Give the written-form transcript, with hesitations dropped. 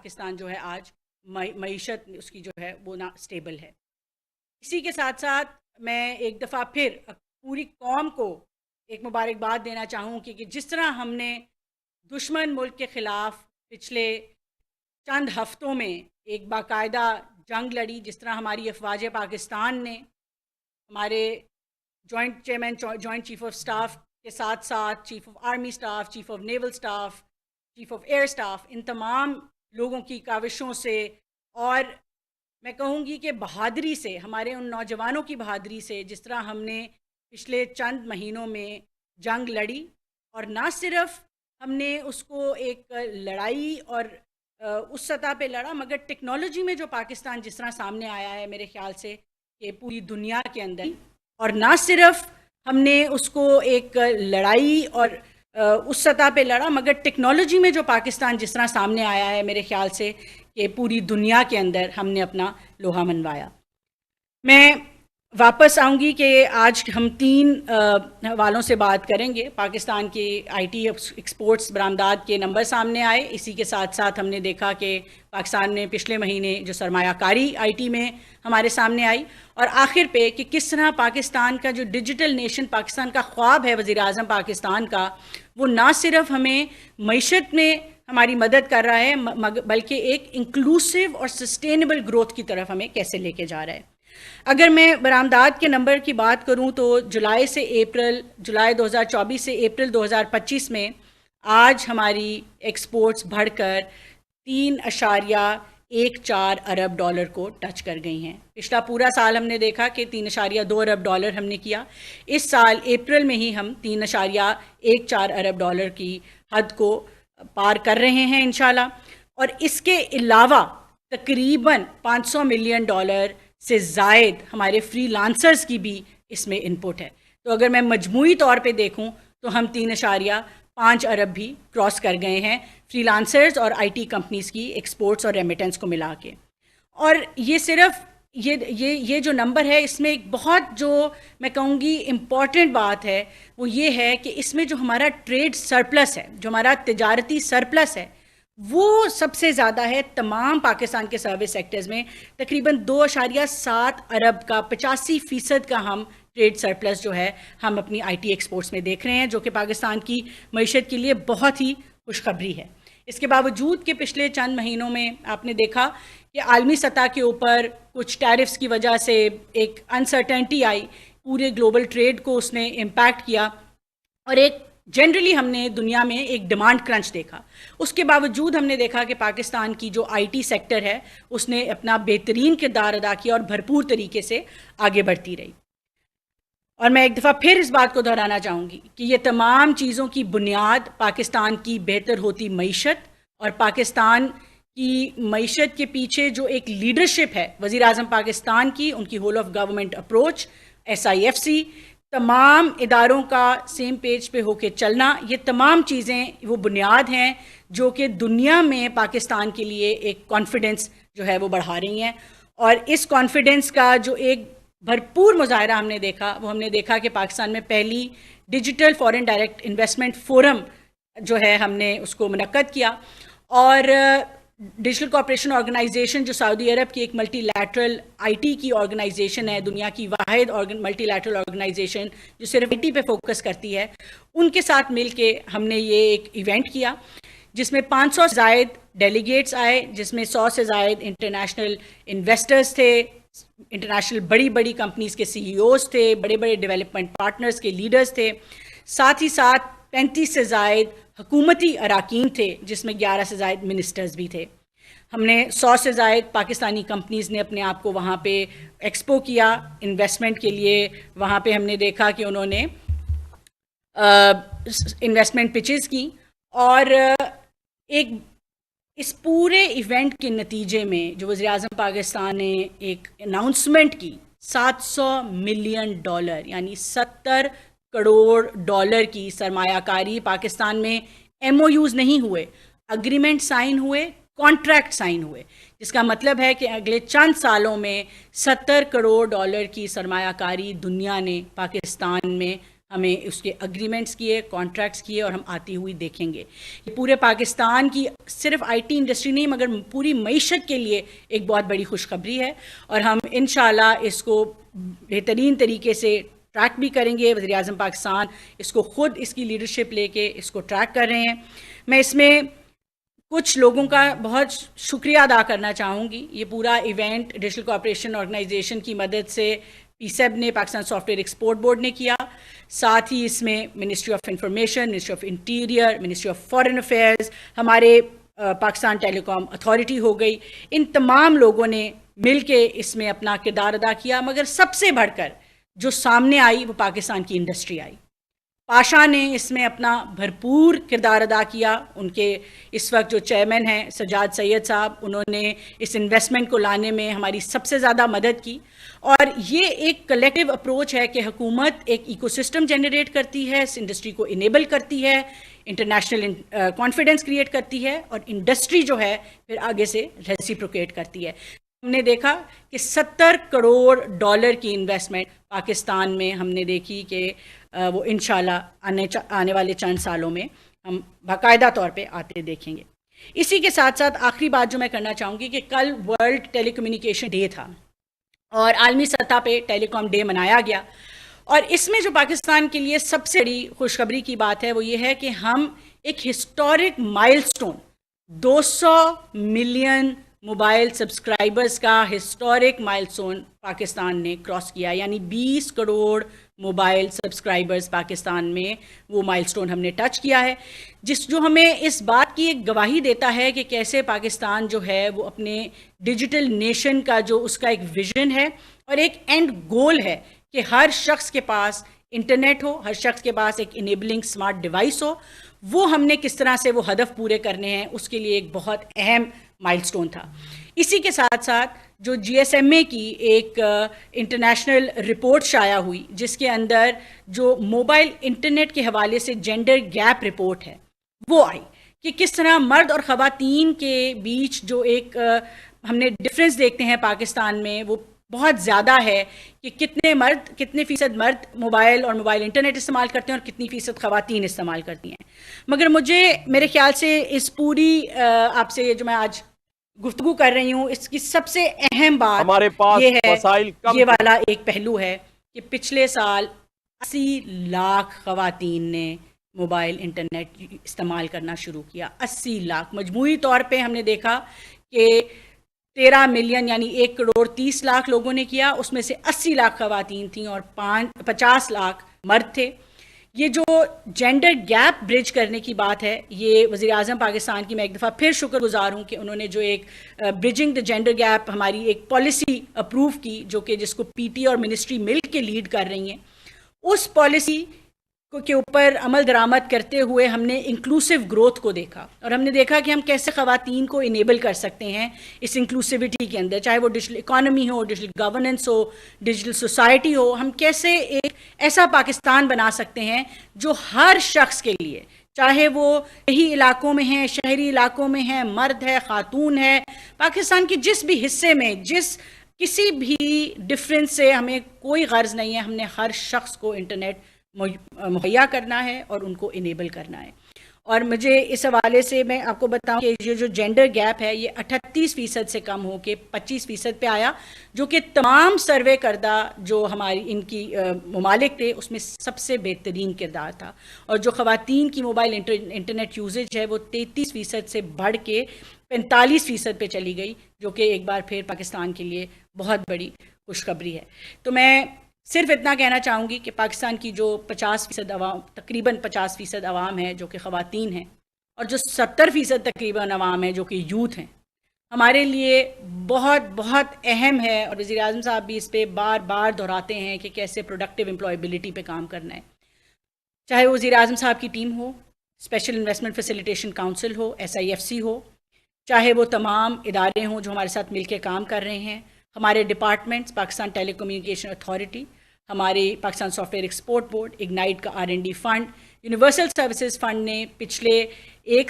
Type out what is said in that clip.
پاکستان جو ہے آج معیشت اس کی جو ہے وہ نا اسٹیبل ہے۔ اسی کے ساتھ ساتھ میں ایک دفعہ پھر پوری قوم کو ایک مبارکباد دینا چاہوں کہ جس طرح ہم نے دشمن ملک کے خلاف پچھلے چند ہفتوں میں ایک باقاعدہ جنگ لڑی، جس طرح ہماری افواج پاکستان نے ہمارے joint chairman joint chief of staff کے ساتھ ساتھ chief of army staff, chief of naval staff, chief of air staff, ان تمام لوگوں کی کاوشوں سے اور میں کہوں گی کہ بہادری سے، ہمارے ان نوجوانوں کی بہادری سے جس طرح ہم نے پچھلے چند مہینوں میں جنگ لڑی، اور نہ صرف ہم نے اس کو ایک لڑائی اور اس سطح پہ لڑا، مگر ٹیکنالوجی میں جو پاکستان جس طرح سامنے آیا ہے میرے خیال سے کہ پوری دنیا کے اندر، اور نہ صرف ہم نے اس کو ایک لڑائی اور اس سطح پہ لڑا، مگر ٹیکنالوجی میں جو پاکستان جس طرح سامنے آیا ہے میرے خیال سے کہ پوری دنیا کے اندر ہم نے اپنا لوہا منوایا۔ میں واپس آؤں گی کہ آج ہم 3 حوالوں سے بات کریں گے۔ پاکستان کی آئی ٹی ایکسپورٹس برآمدات کے نمبر سامنے آئے، اسی کے ساتھ ساتھ ہم نے دیکھا کہ پاکستان نے پچھلے مہینے جو سرمایہ کاری آئی ٹی میں ہمارے سامنے آئی، اور آخر پہ کہ کس طرح پاکستان کا جو ڈیجیٹل نیشن پاکستان کا خواب ہے وزیر اعظم پاکستان کا، وہ نہ صرف ہمیں معیشت میں ہماری مدد کر رہا ہے بلکہ ایک انکلوسیو اور سسٹینیبل گروتھ کی طرف ہمیں کیسے لے کے جا رہا ہے۔ اگر میں برآمدات کے نمبر کی بات کروں تو جولائی 2024 سے اپریل 2025 میں آج ہماری ایکسپورٹس بڑھ کر 3.14 ارب ڈالر کو ٹچ کر گئی ہیں۔ پچھلا پورا سال ہم نے دیکھا کہ 3.2 ارب ڈالر ہم نے کیا، اس سال اپریل میں ہی ہم 3.14 ارب ڈالر کی حد کو پار کر رہے ہیں انشاءاللہ، اور اس کے علاوہ تقریباً $500 ملین سے زائد ہمارے فری لانسرز کی بھی اس میں انپٹ ہے۔ تو اگر میں مجموعی طور پہ دیکھوں تو ہم 3.5 ارب بھی کراس کر گئے ہیں فری لانسرز اور آئی ٹی کمپنیز کی ایکسپورٹس اور ریمیٹنس کو ملا کے۔ اور یہ صرف یہ جو نمبر ہے، اس میں ایک بہت جو میں کہوں گی امپورٹنٹ بات ہے وہ یہ ہے کہ اس میں جو ہمارا ٹریڈ سرپلس ہے، جو ہمارا تجارتی سرپلس ہے، وہ سب سے زیادہ ہے تمام پاکستان کے سروس سیکٹرز میں۔ تقریباً 2.7 ارب کا 85% کا ہم ٹریڈ سرپلس جو ہے ہم اپنی آئی ٹی ایکسپورٹس میں دیکھ رہے ہیں، جو کہ پاکستان کی معیشت کے لیے بہت ہی خوشخبری ہے۔ اس کے باوجود کہ پچھلے چند مہینوں میں آپ نے دیکھا کہ عالمی سطح کے اوپر کچھ ٹیرفز کی وجہ سے ایک انسرٹنٹی آئی، پورے گلوبل ٹریڈ کو اس نے امپیکٹ کیا، اور ایک جنرلی ہم نے دنیا میں ایک ڈیمانڈ کرنچ دیکھا۔ اس کے باوجود ہم نے دیکھا کہ پاکستان کی جو آئی ٹی سیکٹر ہے اس نے اپنا بہترین کردار ادا کیا اور بھرپور طریقے سے آگے بڑھتی رہی۔ اور میں ایک دفعہ پھر اس بات کو دہرانا چاہوں گی کہ یہ تمام چیزوں کی بنیاد پاکستان کی بہتر ہوتی معیشت، اور پاکستان کی معیشت کے پیچھے جو ایک لیڈرشپ ہے وزیر اعظم پاکستان کی، ان کی whole of government approach, SIFC، تمام اداروں کا سیم پیج پہ ہو کے چلنا، یہ تمام چیزیں وہ بنیاد ہیں جو کہ دنیا میں پاکستان کے لیے ایک کانفیڈنس جو ہے وہ بڑھا رہی ہیں۔ اور اس کانفیڈنس کا جو ایک بھرپور مظاہرہ ہم نے دیکھا، وہ ہم نے دیکھا کہ پاکستان میں پہلی digital foreign direct investment forum جو ہے ہم نے اس کو منعقد کیا، اور ڈیجیٹل کوآپریشن آرگنائزیشن جو سعودی عرب کی ایک ملٹی لیٹرل آئی ٹی کی آرگنائزیشن ہے، دنیا کی واحد ملٹی لیٹرل آرگنائزیشن جو صرف آئی ٹی پہ فوکس کرتی ہے، ان کے ساتھ مل کے ہم نے یہ ایک ایونٹ کیا جس میں 500 سے زائد ڈیلیگیٹس آئے، جس میں 100 سے زائد انٹرنیشنل انویسٹرز تھے، انٹرنیشنل بڑی کمپنیز کے CEOs تھے، بڑے ڈیولپمنٹ پارٹنرز کے لیڈرز تھے، ساتھ ہی ساتھ 35 سے زائد حکومتی اراکین تھے، جس میں 11 سے زائد منسٹرز بھی تھے۔ ہم نے 100 سے زائد پاکستانی کمپنیز نے اپنے آپ کو وہاں پہ ایکسپو کیا انویسٹمنٹ کے لیے۔ وہاں پہ ہم نے دیکھا کہ انہوں نے انویسٹمنٹ پچز کی، اور ایک اس پورے ایونٹ کے نتیجے میں جو وزیر اعظم پاکستان نے ایک اناؤنسمنٹ کی، $700 ملین یعنی $70 کروڑ کی سرمایہ کاری پاکستان میں MOUs نہیں ہوئے، اگریمنٹ سائن ہوئے، کانٹریکٹ سائن ہوئے، جس کا مطلب ہے کہ اگلے چند سالوں میں $70 کروڑ کی سرمایہ کاری دنیا نے پاکستان میں ہمیں اس کے اگریمنٹس کیے، کانٹریکٹس کیے، اور ہم آتی ہوئی دیکھیں گے. یہ پورے پاکستان کی صرف آئی ٹی انڈسٹری نہیں مگر پوری معیشت کے لیے ایک بہت بڑی خوشخبری ہے، اور ہم انشاءاللہ اس کو بہترین طریقے سے ٹریک بھی کریں گے. وزیر اعظم پاکستان اس کو خود اس کی لیڈرشپ لے کے اس کو ٹریک کر رہے ہیں. میں اس میں کچھ لوگوں کا بہت شکریہ ادا کرنا چاہوں گی. یہ پورا ایونٹ ڈیجیٹل کوآپریشن آرگنائزیشن کی مدد سے پی سیب نے، Pakistan software export board نے کیا. ساتھ ہی اس میں ministry of information, ministry of interior, ministry of foreign affairs, ہمارے پاکستان ٹیلی کام اتھارٹی ہو گئی، ان تمام لوگوں نے مل کے اس میں اپنا کردار ادا کیا. مگر سب سے بڑھ کر جو سامنے آئی وہ پاکستان کی انڈسٹری آئی. پاشا نے اس میں اپنا بھرپور کردار ادا کیا. ان کے اس وقت جو چیئرمین ہیں سجاد سید صاحب، انہوں نے اس انویسٹمنٹ کو لانے میں ہماری سب سے زیادہ مدد کی. اور یہ ایک کلیکٹیو اپروچ ہے کہ حکومت ایک ایکو سسٹم جنریٹ کرتی ہے، اس انڈسٹری کو انیبل کرتی ہے، انٹرنیشنل کانفیڈنس کریٹ کرتی ہے، اور انڈسٹری جو ہے پھر آگے سے ریسیپروکیٹ کرتی ہے. ہم نے دیکھا کہ $70 کروڑ کی انویسٹمنٹ پاکستان میں ہم نے دیکھی کہ وہ انشاءاللہ آنے والے چند سالوں میں ہم باقاعدہ طور پہ آتے دیکھیں گے. اسی کے ساتھ ساتھ آخری بات جو میں کرنا چاہوں گی کہ کل ورلڈ ٹیلی کمیونیکیشن ڈے تھا اور عالمی سطح پہ ٹیلی کام ڈے منایا گیا. اور اس میں جو پاکستان کے لیے سب سے بڑی خوشخبری کی بات ہے وہ یہ ہے کہ ہم ایک ہسٹورک مائل سٹون 200 ملین موبائل سبسکرائبرز کا ہسٹورک مائل سٹون پاکستان نے کراس کیا. یعنی 20 کروڑ موبائل سبسکرائبرز پاکستان میں وہ مائل سٹون ہم نے ٹچ کیا ہے، جو ہمیں اس بات کی ایک گواہی دیتا ہے کہ کیسے پاکستان جو ہے وہ اپنے ڈیجیٹل نیشن کا جو اس کا ایک ویژن ہے اور ایک اینڈ گول ہے کہ ہر شخص کے پاس انٹرنیٹ ہو، ہر شخص کے پاس ایک انیبلنگ سمارٹ ڈیوائس ہو. وہ ہم نے کس طرح سے وہ ہدف پورے کرنے ہیں اس کے لیے ایک بہت اہم مائل سٹون تھا. اسی کے ساتھ ساتھ جو جی ایس ایم اے کی ایک انٹرنیشنل رپورٹ شائع ہوئی جس کے اندر جو موبائل انٹرنیٹ کے حوالے سے جینڈر گیپ رپورٹ ہے وہ آئی کہ کس طرح مرد اور خواتین کے بیچ جو ایک ہم نے ڈفرینس دیکھتے ہیں پاکستان میں وہ بہت زیادہ ہے کہ کتنے فیصد مرد موبائل اور موبائل انٹرنیٹ استعمال کرتے ہیں اور کتنی فیصد خواتین استعمال کرتی ہیں. مگر میرے خیال سے اس پوری آپ سے جو میں آج گفتگو کر رہی ہوں اس کی سب سے اہم بات یہ ہے، یہ والا ایک پہلو ہے کہ پچھلے سال 80 لاکھ خواتین نے موبائل انٹرنیٹ استعمال کرنا شروع کیا. 80 لاکھ مجموعی طور پہ ہم نے دیکھا کہ 13 ملین یعنی 1 کروڑ 30 لاکھ لوگوں نے کیا. اس میں سے 80 لاکھ خواتین تھیں اور 50 لاکھ مرد تھے. یہ جو جینڈر گیپ برج کرنے کی بات ہے یہ وزیر اعظم پاکستان کی میں ایک دفعہ پھر شکر گزار ہوں کہ انہوں نے جو ایک برجنگ دا جینڈر گیپ ہماری ایک پالیسی اپروو کی جس کو پی ٹی اور منسٹری مل کے لیڈ کر رہی ہیں. اس پالیسی کے اوپر عمل درآمد کرتے ہوئے ہم نے انکلوسیو گروتھ کو دیکھا اور ہم نے دیکھا کہ ہم کیسے خواتین کو انیبل کر سکتے ہیں اس انکلوسیوٹی کے اندر، چاہے وہ ڈیجیٹل اکانومی ہو، ڈیجیٹل گورننس ہو، ڈیجیٹل سوسائٹی ہو. ہم کیسے ایک ایسا پاکستان بنا سکتے ہیں جو ہر شخص کے لیے، چاہے وہ دیہی علاقوں میں ہیں، شہری علاقوں میں ہیں، مرد ہے، خاتون ہے، پاکستان کے جس بھی حصے میں کسی بھی ڈفرینس سے ہمیں کوئی غرض نہیں ہے. ہم نے ہر شخص کو انٹرنیٹ مہیا کرنا ہے اور ان کو انیبل کرنا ہے. اور مجھے اس حوالے سے میں آپ کو بتاؤں کہ یہ جو جینڈر گیپ ہے یہ 38% سے کم ہو کے 25% پہ آیا، جو کہ تمام سروے کردہ جو ہماری ان کی ممالک تھے اس میں سب سے بہترین کردار تھا. اور جو خواتین کی موبائل انٹرنیٹ یوزیج ہے وہ 33% سے بڑھ کے 45% پہ چلی گئی، جو کہ ایک بار پھر پاکستان کے لیے بہت بڑی خوشخبری ہے. تو میں صرف اتنا کہنا چاہوں گی کہ پاکستان کی جو 50% عوام، تقریباً 50% عوام ہے جو کہ خواتین ہیں اور جو 70% تقریباً عوام ہے جو کہ یوتھ ہیں، ہمارے لیے بہت بہت اہم ہے. اور وزیر اعظم صاحب بھی اس پہ بار بار دہراتے ہیں کہ کیسے پروڈکٹیو امپلائیبلٹی پہ کام کرنا ہے، چاہے وہ وزیر اعظم صاحب کی ٹیم ہو، اسپیشل انویسٹمنٹ فیسیلیٹیشن کاؤنسل ہو، SIFC ہو، چاہے وہ تمام ادارے ہوں جو ہمارے ساتھ مل کے کام کر رہے ہیں، ہمارے ڈپارٹمنٹس، پاکستان ٹیلی کمیونیکیشن اتھارٹی، ہماری Pakistan software export board, ignite کا R&D fund, universal services fund نے پچھلے ایک